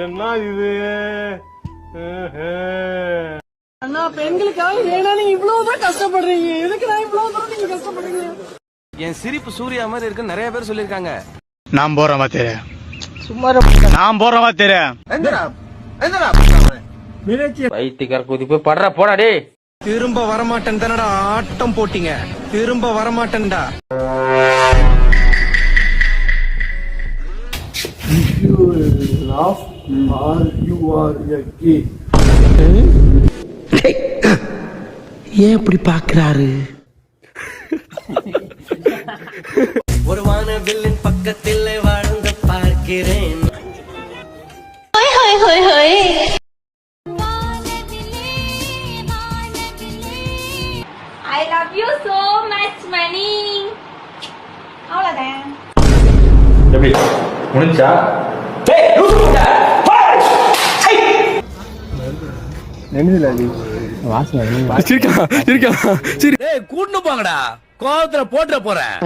என்ன இது அண்ணா பெண்களுக்காக ஏன்னா நீங்க இவ்வளவுதான் கஷ்டப்படுறீங்க, எதுக்கு நான் இவ்வளவு நீங்க கஷ்டப்படுறீங்க? என் சிரிப்பு சூர்யா மாதிரி இருக்கு நிறைய பேர் சொல்லிருக்காங்க. நான் போறவா தெரிய சும்மா நான் போறவா தெரிய வைத்தியக்கார கூதி போய் படுற போடா டே. திரும்ப வரமாட்டேன் தானடா ஆட்டம் போட்டீங்க, திரும்ப வரமாட்டேன்டா. ஏன் இப்படி பாக்குறாரு? ஒரு வானவில்லின் பக்கத்தில் வாழ்ந்து பார்க்கிறேன். I love you so much, Mani. அவ்வளவுதான். எப்படி முடிஞ்சா கூட்டு போங்கடா, கோவத்துல போட்டுற போறேன்.